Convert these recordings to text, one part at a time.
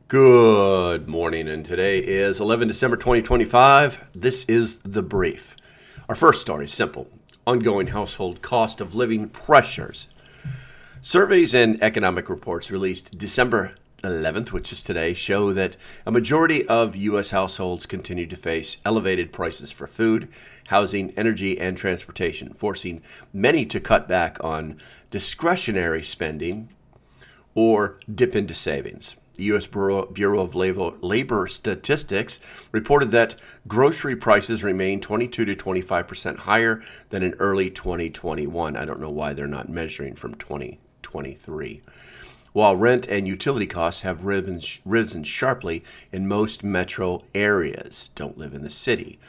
Good morning, and today is 11 December 2025. This is The Brief. Our first story is simple. Ongoing household cost of living pressures. Surveys and economic reports released December 11th, which is today, show that a majority of U.S. households continue to face elevated prices for food, housing, energy, and transportation, forcing many to cut back on discretionary spending or dip into savings. The U.S. Bureau of Labor Statistics reported that grocery prices remain 22 to 25% higher than in early 2021. I don't know why they're not measuring from 2023. While rent and utility costs have risen sharply in most metro areas. Don't live in the city.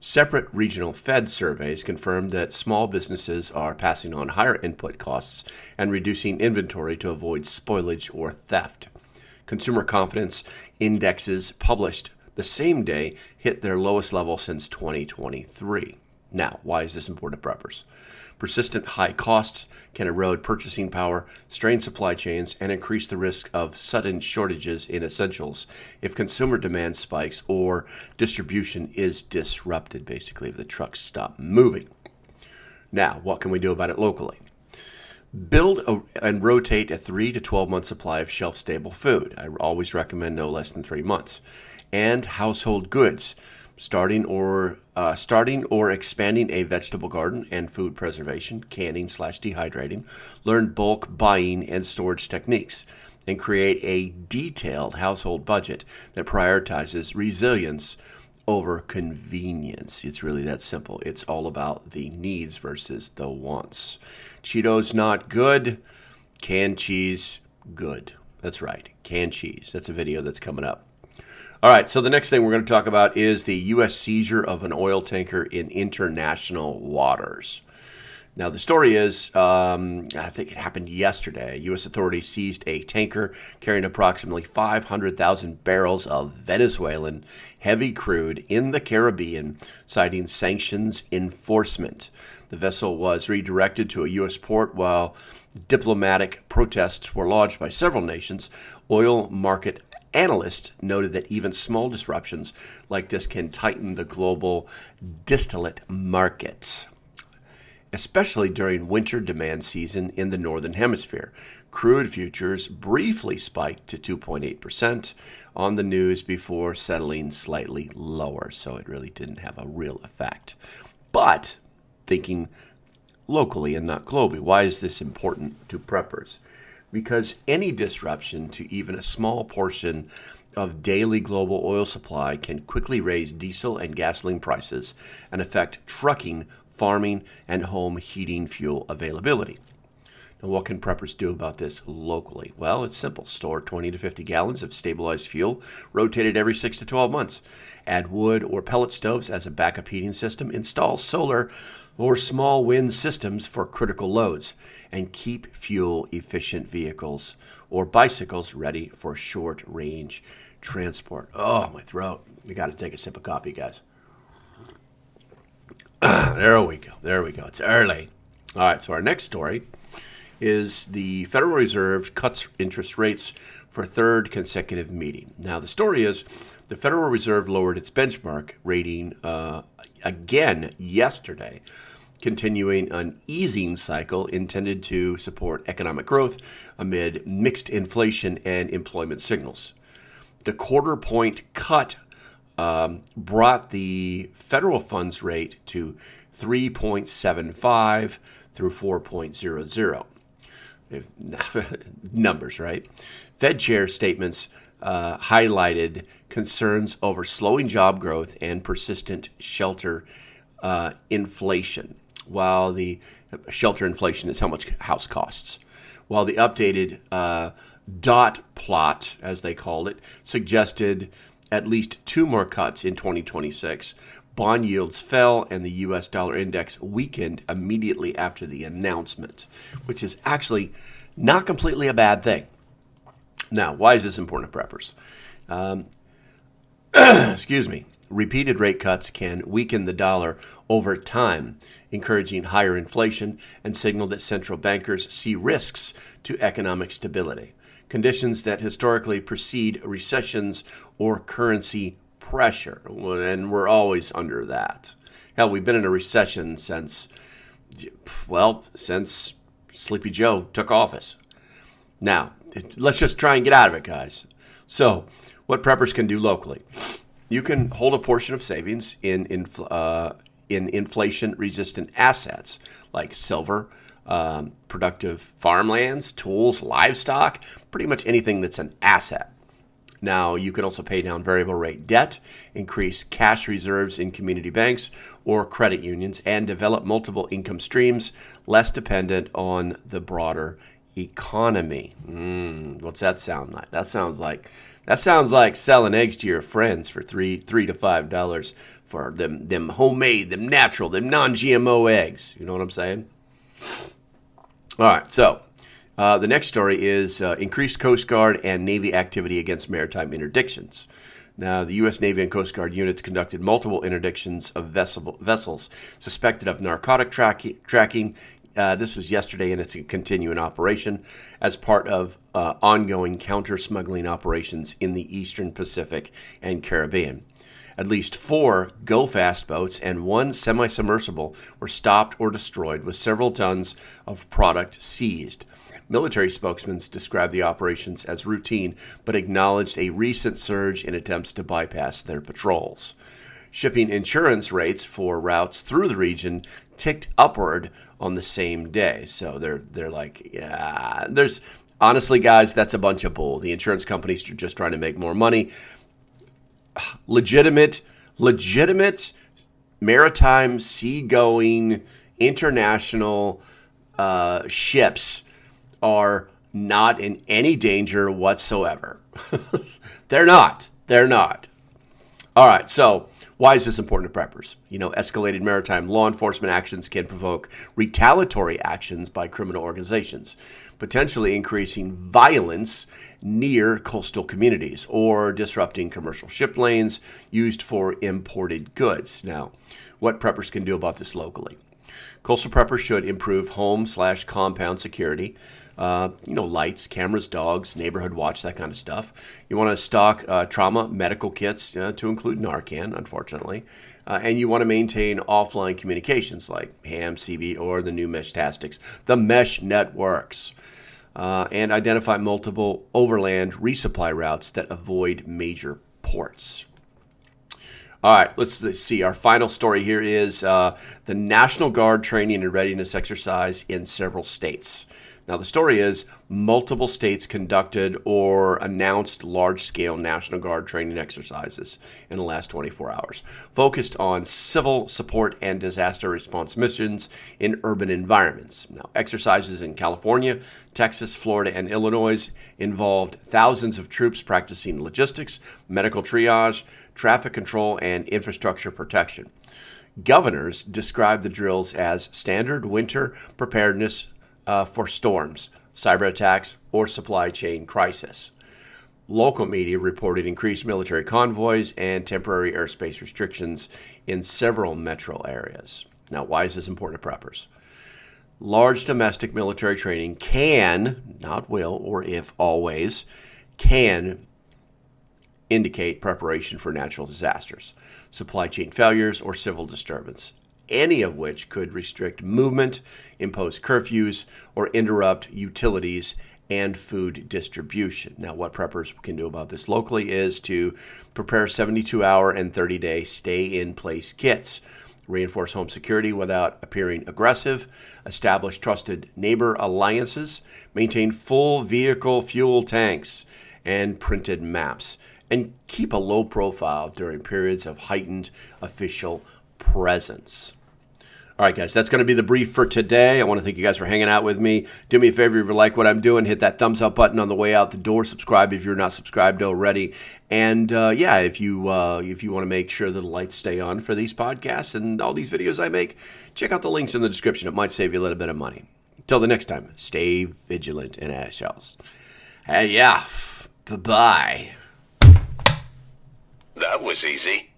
Separate regional Fed surveys confirmed that small businesses are passing on higher input costs and reducing inventory to avoid spoilage or theft. Consumer confidence indexes published the same day hit their lowest level since 2023. Now, why is this important to preppers? Persistent high costs can erode purchasing power, strain supply chains, and increase the risk of sudden shortages in essentials if consumer demand spikes or distribution is disrupted, basically, if the trucks stop moving. Now, what can we do about it locally? Build and rotate a 3 to 12 month supply of shelf-stable food. I always recommend no less than 3 months. And household goods, starting or expanding a vegetable garden and food preservation, canning/dehydrating, learn bulk buying and storage techniques, and create a detailed household budget that prioritizes resilience over convenience. It's really that simple. It's all about the needs versus the wants. Cheetos not good. Canned cheese good. That's right. Canned cheese. That's a video that's coming up. All right, so the next thing we're going to talk about is the U.S. seizure of an oil tanker in international waters. Now, the story is, I think it happened yesterday. U.S. authorities seized a tanker carrying approximately 500,000 barrels of Venezuelan heavy crude in the Caribbean, citing sanctions enforcement. The vessel was redirected to a U.S. port while diplomatic protests were lodged by several nations. Oil market analysts noted that even small disruptions like this can tighten the global distillate markets, especially during winter demand season in the Northern Hemisphere. Crude futures briefly spiked to 2.8% on the news before settling slightly lower, so it really didn't have a real effect. But thinking locally and not globally, why is this important to preppers? Because any disruption to even a small portion of daily global oil supply can quickly raise diesel and gasoline prices and affect trucking, farming, and home heating fuel availability. Now, what can preppers do about this locally? Well, it's simple. Store 20 to 50 gallons of stabilized fuel, rotated every 6 to 12 months. Add wood or pellet stoves as a backup heating system. Install solar or small wind systems for critical loads. And keep fuel-efficient vehicles or bicycles ready for short-range transport. Oh, my throat. You got to take a sip of coffee, guys. There we go. It's early. All right, so our next story is the Federal Reserve cuts interest rates for third consecutive meeting. Now, the story is the Federal Reserve lowered its benchmark rating again yesterday, continuing an easing cycle intended to support economic growth amid mixed inflation and employment signals. The quarter-point cut brought the federal funds rate to 3.75 through 4.00. Numbers, right? Fed chair statements highlighted concerns over slowing job growth and persistent shelter inflation. While the shelter inflation is how much house costs. While the updated dot plot, as they called it, suggested at least 2 more cuts in 2026, bond yields fell and the U.S. dollar index weakened immediately after the announcement, which is actually not completely a bad thing. Now, why is this important to preppers? Excuse me. Repeated rate cuts can weaken the dollar over time, encouraging higher inflation and signal that central bankers see risks to economic stability. conditions that historically precede recessions or currency pressure. And we're always under that. Hell, we've been in a recession since Sleepy Joe took office. Now, let's just try and get out of it, guys. So, what preppers can do locally. You can hold a portion of savings in inflation-resistant assets like silver, productive farmlands, tools, livestock, pretty much anything that's an asset. Now, you can also pay down variable rate debt, increase cash reserves in community banks or credit unions, and develop multiple income streams less dependent on the broader economy. What's that sound like? That sounds like selling eggs to your friends for $3 to $5 for them homemade, them natural, them non-GMO eggs. You know what I'm saying? All right, so the next story is increased Coast Guard and Navy activity against maritime interdictions. Now, the U.S. Navy and Coast Guard units conducted multiple interdictions of vessels suspected of narcotic tracking. This was yesterday, and it's a continuing operation as part of ongoing counter-smuggling operations in the Eastern Pacific and Caribbean. At least 4 go-fast boats and 1 semi-submersible were stopped or destroyed, with several tons of product seized. Military spokesmen described the operations as routine, but acknowledged a recent surge in attempts to bypass their patrols. Shipping insurance rates for routes through the region ticked upward on the same day. So they're like, yeah, honestly, guys, that's a bunch of bull. The insurance companies are just trying to make more money. Legitimate maritime, seagoing, international ships are not in any danger whatsoever. They're not. All right, so why is this important to preppers? Escalated maritime law enforcement actions can provoke retaliatory actions by criminal organizations, potentially increasing violence near coastal communities or disrupting commercial ship lanes used for imported goods. Now, what preppers can do about this locally? Coastal preppers should improve home/compound security. Lights, cameras, dogs, neighborhood watch, that kind of stuff. You want to stock trauma medical kits to include Narcan, unfortunately. And you want to maintain offline communications like ham, CB, or the new Meshtastics, the mesh networks. And identify multiple overland resupply routes that avoid major ports. All right, let's see. Our final story here is the National Guard training and readiness exercise in several states. Now, the story is multiple states conducted or announced large-scale National Guard training exercises in the last 24 hours, focused on civil support and disaster response missions in urban environments. Now, exercises in California, Texas, Florida, and Illinois involved thousands of troops practicing logistics, medical triage, traffic control, and infrastructure protection. Governors described the drills as standard winter preparedness for storms, cyber attacks, or supply chain crisis. Local media reported increased military convoys and temporary airspace restrictions in several metro areas. Now, why is this important to preppers? Large domestic military training can, not will, or if always, can indicate preparation for natural disasters, supply chain failures, or civil disturbance, any of which could restrict movement, impose curfews, or interrupt utilities and food distribution. Now, what preppers can do about this locally is to prepare 72-hour and 30-day stay-in-place kits, reinforce home security without appearing aggressive, establish trusted neighbor alliances, maintain full vehicle fuel tanks and printed maps, and keep a low profile during periods of heightened official presence. All right, guys, that's going to be the brief for today. I want to thank you guys for hanging out with me. Do me a favor, if you like what I'm doing, hit that thumbs up button on the way out the door. Subscribe if you're not subscribed already. And if you want to make sure that the lights stay on for these podcasts and all these videos I make, check out the links in the description. It might save you a little bit of money. Until the next time, stay vigilant and ash shells. Hey, yeah, bye-bye. That was easy.